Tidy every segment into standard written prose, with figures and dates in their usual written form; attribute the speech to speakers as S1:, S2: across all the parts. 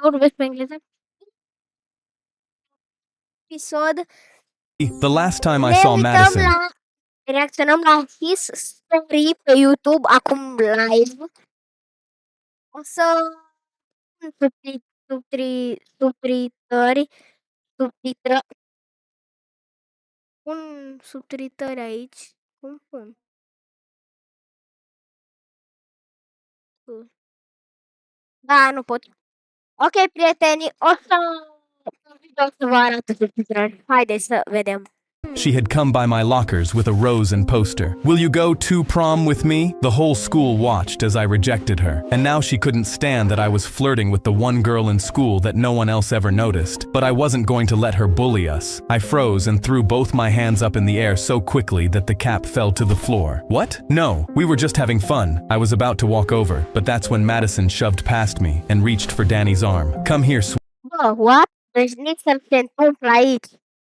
S1: vorbesc pe engleză. Episod.
S2: The last time I
S1: Ne
S2: saw
S1: uităm
S2: Madison,
S1: la... Reacționăm la his story pe YouTube, acum live. O să pun subtitrări. Pun subtitrări aici. Cum pun? Da, nu pot. Ok, prieteni, o să vă arăt subtitrări. Haideți să vedem.
S2: she had come by my lockers with a rose and poster. "Will you go to prom with me?" The whole school watched as I rejected her, and now she couldn't stand that I was flirting with the one girl in school that no one else ever noticed. But I wasn't going to let her bully us. I froze and threw both my hands up in the air so quickly that the cap fell to the floor. What? No, we were just having fun. I was about to walk over, but that's when Madison shoved past me and reached for Danny's arm. "Come here,
S1: What? Deci nici să se întâmplă aici.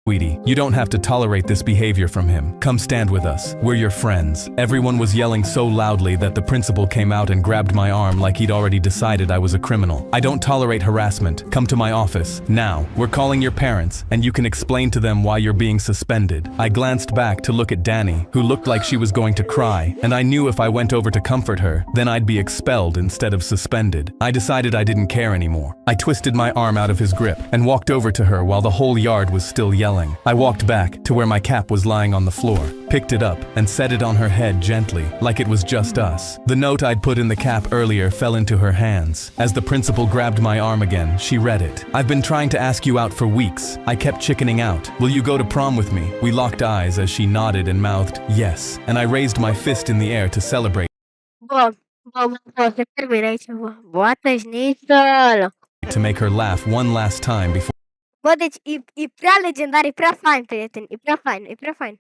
S2: sweetie, you don't have to tolerate this behavior from him. Come stand with us. We're your friends." Everyone was yelling so loudly that the principal came out and grabbed my arm like he'd already decided I was a criminal. "I don't tolerate harassment. Come to my office. Now. We're calling your parents, and you can explain to them why you're being suspended." I glanced back to look at Danny, who looked like she was going to cry, and I knew if I went over to comfort her, then I'd be expelled instead of suspended. I decided I didn't care anymore. I twisted my arm out of his grip and walked over to her while the whole yard was still yelling. I walked back to where my cap was lying on the floor, picked it up, and set it on her head gently, like it was just us. The note I'd put in the cap earlier fell into her hands. As the principal grabbed my arm again, she read it. "I've been trying to ask you out for weeks. I kept chickening out. Will you go to prom with me?" We locked eyes as she nodded and mouthed, "Yes," and I raised my fist in the air to celebrate.
S1: Se termină aici, bă, tăjniță.
S2: To make her laugh one last time before
S1: Bă, deci e prea legendar, e prea fain, prieteni, e prea fain.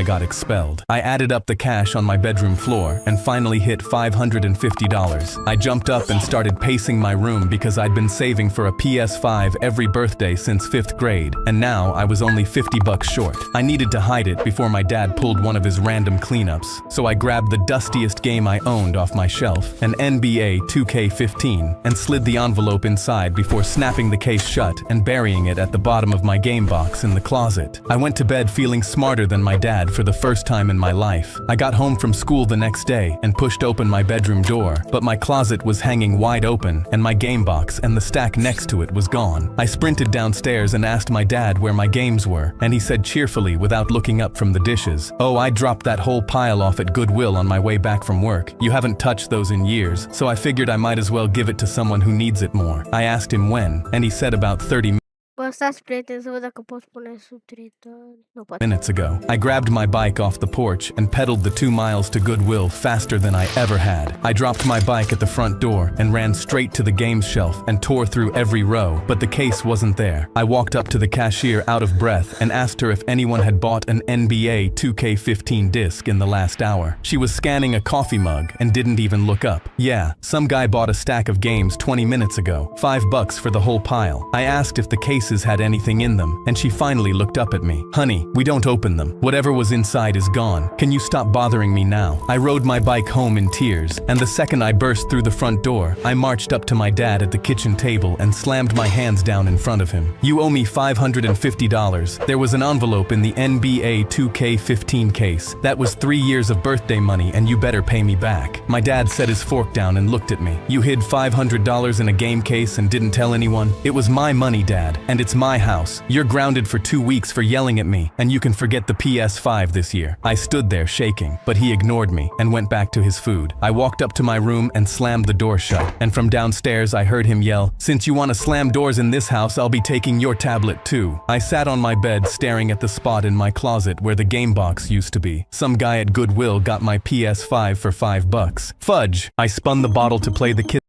S2: I got expelled. I added up the cash on my bedroom floor and finally hit $550. I jumped up and started pacing my room because I'd been saving for a PS5 every birthday since 5th grade, and now I was only $50 short. I needed to hide it before my dad pulled one of his random cleanups, so I grabbed the dustiest game I owned off my shelf, an NBA 2K15, and slid the envelope inside before snapping the case shut and burying it at the bottom of my game box in the closet. I went to bed feeling smarter than my dad for the first time in my life. I got home from school the next day and pushed open my bedroom door, but my closet was hanging wide open and my game box and the stack next to it was gone. I sprinted downstairs and asked my dad where my games were, and he said cheerfully without looking up from the dishes, "Oh, I dropped that whole pile off at Goodwill on my way back from work. You haven't touched those in years, so I figured I might as well give it to someone who needs it more." I asked him when, and he said about 30
S1: Bă, stați, prieteni, să văd dacă pot pune subtitrări. Nu pot.
S2: minutes ago. I grabbed my bike off the porch and pedaled the 2 miles to Goodwill faster than I ever had. I dropped my bike at the front door and ran straight to the games shelf and tore through every row, but the case wasn't there. I walked up to the cashier out of breath and asked her if anyone had bought an NBA 2K15 disc in the last hour. She was scanning a coffee mug and didn't even look up. "Yeah, some guy bought a stack of games 20 minutes ago. $5 for the whole pile." I asked if the cases had anything in them, and she finally looked up at me. "Honey, we don't open them. Whatever was inside is gone. Can you stop bothering me now?" I rode my bike home in tears, and the second I burst through the front door, I marched up to my dad at the kitchen table and slammed my hands down in front of him. "You owe me $550. There was an envelope in the NBA 2K15 case. That was 3 years of birthday money, and you better pay me back." My dad set his fork down and looked at me. "You hid $500 in a game case and didn't tell anyone? It was my money, Dad, and it's my house. You're grounded for 2 weeks for yelling at me, and you can forget the PS5 this year." I stood there shaking, but he ignored me and went back to his food. I walked up to my room and slammed the door shut, and from downstairs I heard him yell, "Since you want to slam doors in this house, I'll be taking your tablet too." I sat on my bed staring at the spot in my closet where the game box used to be. Some guy at Goodwill got my PS5 for $5. Fudge! I spun the bottle to play the kid.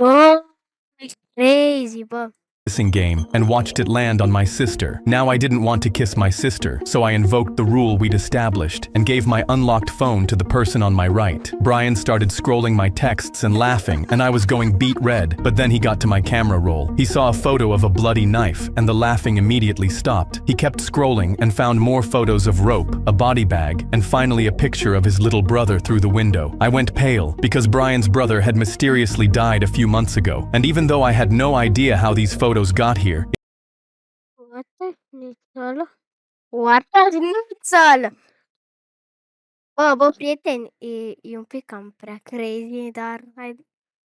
S1: Bă, e crazy, bă.
S2: kissing game and watched it land on my sister. Now I didn't want to kiss my sister, so I invoked the rule we'd established and gave my unlocked phone to the person on my right. Brian started scrolling my texts and laughing, and I was going beet red, but then he got to my camera roll. He saw a photo of a bloody knife, and the laughing immediately stopped. He kept scrolling and found more photos of rope, a body bag, and finally a picture of his little brother through the window. I went pale, because Brian's brother had mysteriously died a few months ago, and even though I had no idea how these photos got here.
S1: What a bă, prieteni, e un pic cam prea crazy, dar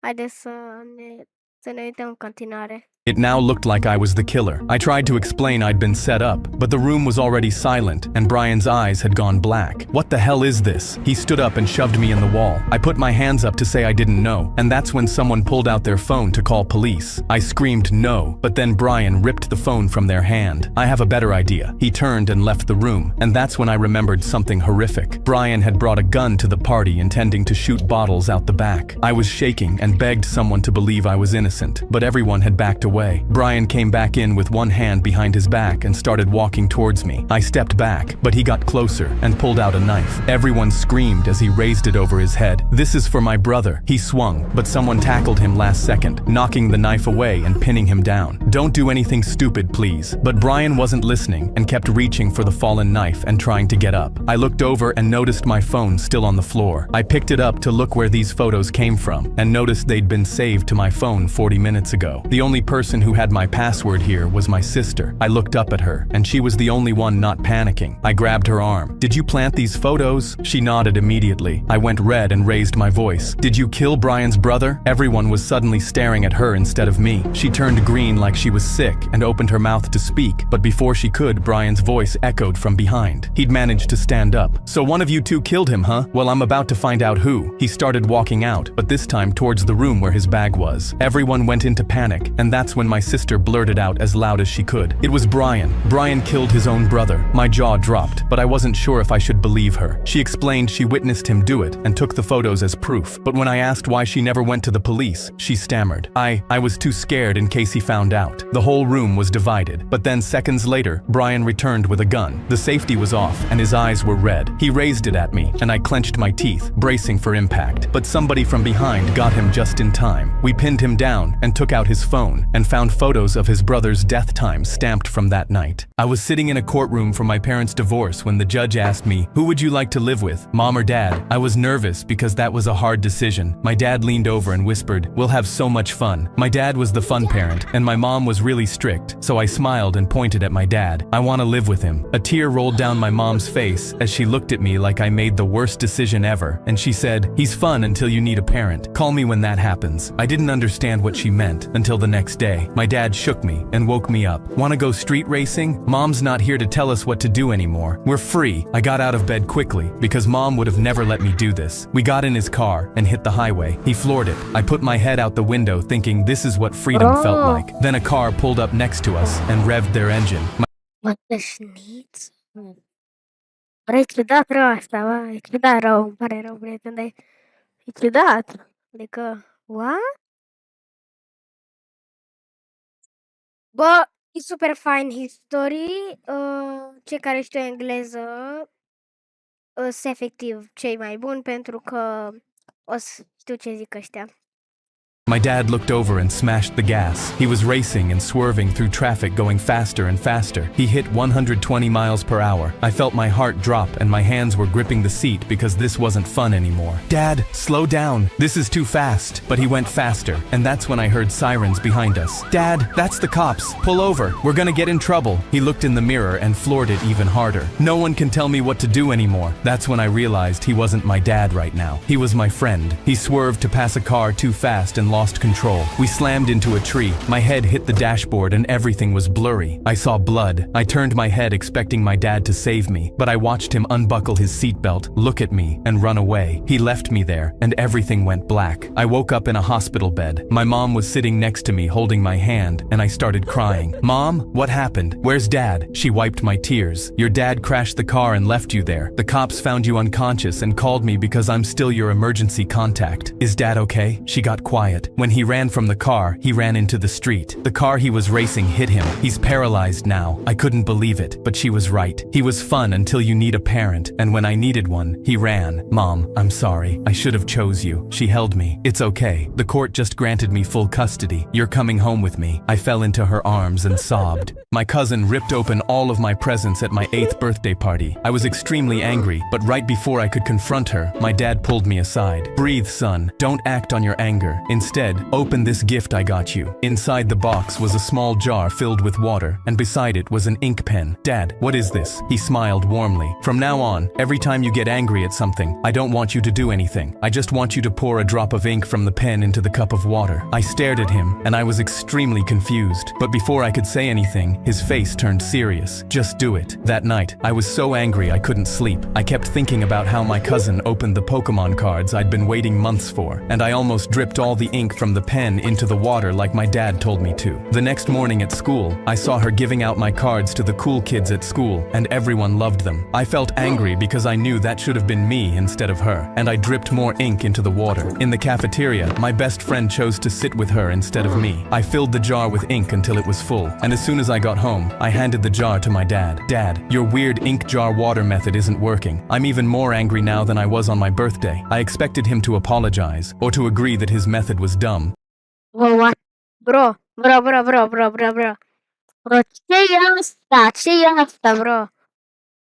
S1: haideți să ne uităm în continuare.
S2: It now looked like I was the killer. I tried to explain I'd been set up, but the room was already silent, and Brian's eyes had gone black. What the hell is this? He stood up and shoved me in the wall. I put my hands up to say I didn't know, and that's when someone pulled out their phone to call police. I screamed no, but then Brian ripped the phone from their hand. I have a better idea. He turned and left the room, and that's when I remembered something horrific. Brian had brought a gun to the party intending to shoot bottles out the back. I was shaking and begged someone to believe I was innocent, but everyone had backed away. Brian came back in with one hand behind his back and started walking towards me. I stepped back, but he got closer and pulled out a knife. Everyone screamed as he raised it over his head. This is for my brother. He swung, but someone tackled him last second, knocking the knife away and pinning him down. Don't do anything stupid, please. But Brian wasn't listening and kept reaching for the fallen knife and trying to get up. I looked over and noticed my phone still on the floor. I picked it up to look where these photos came from and noticed they'd been saved to my phone 40 minutes ago. The only person who had my password here was my sister. I looked up at her, and she was the only one not panicking. I grabbed her arm. Did you plant these photos? She nodded immediately. I went red and raised my voice. Did you kill Brian's brother? Everyone was suddenly staring at her instead of me. She turned green like she was sick and opened her mouth to speak, but before she could, Brian's voice echoed from behind. He'd managed to stand up. So one of you two killed him, huh? Well, I'm about to find out who. He started walking out, but this time towards the room where his bag was. Everyone went into panic, and that's when my sister blurted out as loud as she could. It was Brian. Brian killed his own brother. My jaw dropped, but I wasn't sure if I should believe her. She explained she witnessed him do it and took the photos as proof. But when I asked why she never went to the police, she stammered. I was too scared in case he found out. The whole room was divided. But then seconds later, Brian returned with a gun. The safety was off and his eyes were red. He raised it at me and I clenched my teeth, bracing for impact. But somebody from behind got him just in time. We pinned him down and took out his phone and found photos of his brother's death time stamped from that night. I was sitting in a courtroom for my parents' divorce when the judge asked me, "Who would you like to live with, mom or dad?" I was nervous because that was a hard decision. My dad leaned over and whispered, "We'll have so much fun." My dad was the fun parent, and my mom was really strict, so I smiled and pointed at my dad. I want to live with him. A tear rolled down my mom's face as she looked at me like I made the worst decision ever, and she said, "He's fun until you need a parent. Call me when that happens." I didn't understand what she meant until the next day. My dad shook me and woke me up. "Want to go street racing? Mom's not here to tell us what to do anymore. We're free." I got out of bed quickly because mom would have never let me do this. We got in his car and hit the highway. He floored it. I put my head out the window thinking this is what freedom felt like. Then a car pulled up next to us and revved their engine.
S1: What the șniț? Bă, e ciudat rău asta, bă, e ciudat rău, îmi pare rău, prieten, dar e ciudat. Adică, what? Bă, e super fain history, cei care știu engleză sunt efectiv cei mai buni pentru că o să știu ce zic ăștia.
S2: My dad looked over and smashed the gas. He was racing and swerving through traffic, going faster and faster. He hit 120 miles per hour. I felt my heart drop and my hands were gripping the seat because this wasn't fun anymore. "Dad, slow down. This is too fast." But he went faster, and that's when I heard sirens behind us. "Dad, that's the cops. Pull over. We're gonna get in trouble." He looked in the mirror and floored it even harder. "No one can tell me what to do anymore." That's when I realized he wasn't my dad right now. He was my friend. He swerved to pass a car too fast and lost control. We slammed into a tree. My head hit the dashboard and everything was blurry. I saw blood. I turned my head expecting my dad to save me, but I watched him unbuckle his seatbelt, look at me, and run away. He left me there, and everything went black. I woke up in a hospital bed. My mom was sitting next to me holding my hand, and I started crying. "Mom, what happened? Where's Dad?" She wiped my tears. "Your dad crashed the car and left you there. The cops found you unconscious and called me because I'm still your emergency contact. Is Dad okay?" She got quiet. it. When he ran from the car, he ran into the street. The car he was racing hit him. He's paralyzed now. I couldn't believe it, but she was right. He was fun until you need a parent, and when I needed one, he ran. Mom, I'm sorry. I should have chose you. She held me. It's okay. The court just granted me full custody. You're coming home with me. I fell into her arms and sobbed. My cousin ripped open all of my presents at my 8th birthday party. I was extremely angry, but right before I could confront her, my dad pulled me aside. Breathe, son. Don't act on your anger. Instead, open this gift I got you. Inside the box was a small jar filled with water, and beside it was an ink pen. Dad, what is this? He smiled warmly. From now on, every time you get angry at something, I don't want you to do anything. I just want you to pour a drop of ink from the pen into the cup of water. I stared at him, and I was extremely confused. But before I could say anything, his face turned serious. Just do it. That night, I was so angry I couldn't sleep. I kept thinking about how my cousin opened the Pokemon cards I'd been waiting months for, and I almost dripped all the ink from the pen into the water like my dad told me to. The next morning at school, I saw her giving out my cards to the cool kids at school, and everyone loved them. I felt angry because I knew that should have been me instead of her, and I dripped more ink into the water. In the cafeteria, my best friend chose to sit with her instead of me. I filled the jar with ink until it was full, and as soon as I got home, I handed the jar to my dad. Dad, your weird ink jar water method isn't working. I'm even more angry now than I was on my birthday. I expected him to apologize, or to agree that his method was dumb.
S1: Bro, bro, bro, bro, bro, bro, bro, bro. Bro, ce e asta? Ce e asta, bro?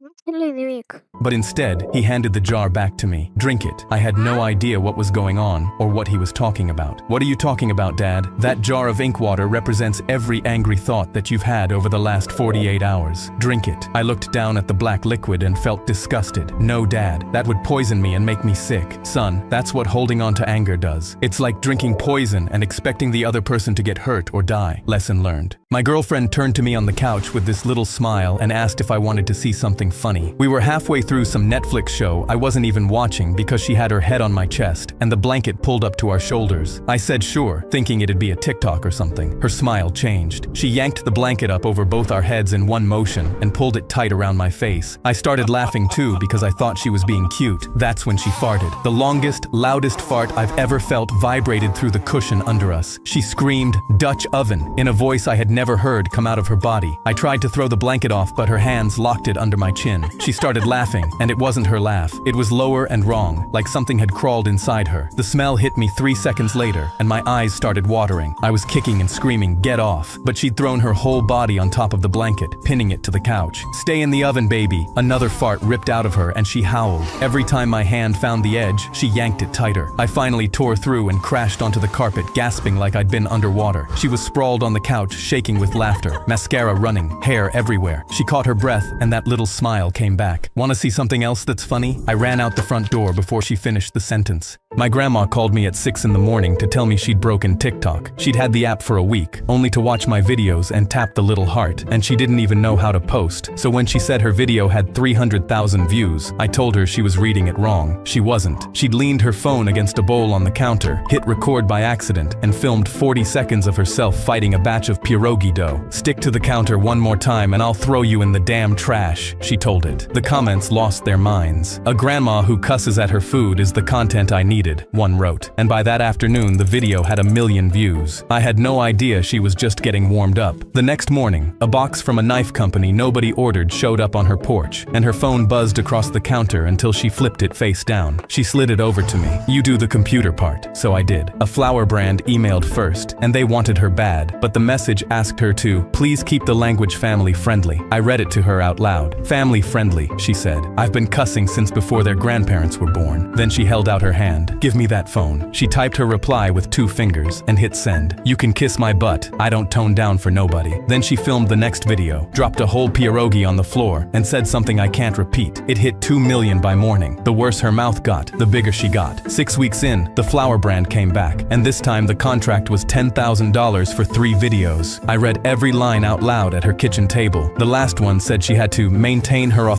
S1: Nu înțeleg nimic.
S2: But instead, he handed the jar back to me. Drink it. I had no idea what was going on or what he was talking about. What are you talking about, Dad? That jar of ink water represents every angry thought that you've had over the last 48 hours. Drink it. I looked down at the black liquid and felt disgusted. No, Dad, that would poison me and make me sick. Son, that's what holding on to anger does. It's like drinking poison and expecting the other person to get hurt or die. Lesson learned. My girlfriend turned to me on the couch with this little smile and asked if I wanted to see something funny. We were halfway through some Netflix show I wasn't even watching because she had her head on my chest and the blanket pulled up to our shoulders. I said sure, thinking it'd be a TikTok or something. Her smile changed. She yanked the blanket up over both our heads in one motion and pulled it tight around my face. I started laughing too because I thought she was being cute. That's when she farted. The longest, loudest fart I've ever felt vibrated through the cushion under us. She screamed, "Dutch oven," in a voice I had never heard come out of her body. I tried to throw the blanket off, but her hands locked it under my chin. She started laughing, and it wasn't her laugh. It was lower and wrong, like something had crawled inside her. The smell hit me 3 seconds later, and my eyes started watering. I was kicking and screaming, "Get off!" But she'd thrown her whole body on top of the blanket, pinning it to the couch. "Stay in the oven, baby!" Another fart ripped out of her, and she howled. Every time my hand found the edge, she yanked it tighter. I finally tore through and crashed onto the carpet, gasping like I'd been underwater. She was sprawled on the couch, shaking with laughter, mascara running, hair everywhere. She caught her breath, and that little smile came back. "Wanna see something else that's funny?" I ran out the front door before she finished the sentence. My grandma called me at 6 in the morning to tell me she'd broken TikTok. She'd had the app for a week, only to watch my videos and tap the little heart, and she didn't even know how to post. So when she said her video had 300,000 views, I told her she was reading it wrong. She wasn't. She'd leaned her phone against a bowl on the counter, hit record by accident, and filmed 40 seconds of herself fighting a batch of pierogi dough. "Stick to the counter one more time and I'll throw you in the damn trash," she told it. The comments lost their minds. "A grandma who cusses at her food is the content I needed," one wrote. And by that afternoon, the video had 1 million views. I had no idea she was just getting warmed up. The next morning, a box from a knife company nobody ordered showed up on her porch, and her phone buzzed across the counter until she flipped it face down. She slid it over to me. "You do the computer part," so I did. A flower brand emailed first, and they wanted her bad, but the message asked her to please keep the language family friendly. I read it to her out loud. "Family friendly," she said. "I've been cussing since before their grandparents were born." Then she held out her hand. "Give me that phone." She typed her reply with 2 fingers and hit send. "You can kiss my butt. I don't tone down for nobody." Then she filmed the next video, dropped a whole pierogi on the floor, and said something I can't repeat. It hit 2 million by morning. The worse her mouth got, the bigger she got. 6 weeks in, the flower brand came back, and this time the contract was $10,000 for 3 videos. I read every line out loud at her kitchen table. The last one said she had to maintain her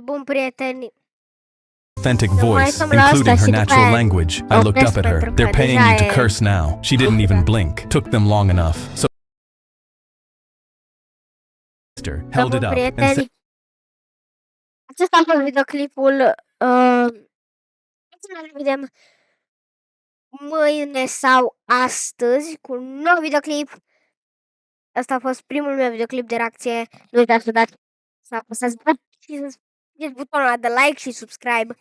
S1: Bun, prieteni.
S2: authentic voice, including her natural language. I looked up at her. "They're paying you to curse now." She didn't even blink. Took them long enough. So held it up and said,
S1: Acesta a fost videoclipul. Să ne vedem mâine sau astăzi cu un nou videoclip. Asta a fost primul meu videoclip de reacție. Nu uitați să apăsați și să scrieți butonul ăla de like și subscribe.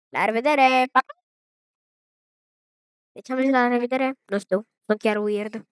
S1: La revedere! Pa! Deci am zis la revedere? Nu știu, sunt chiar weird.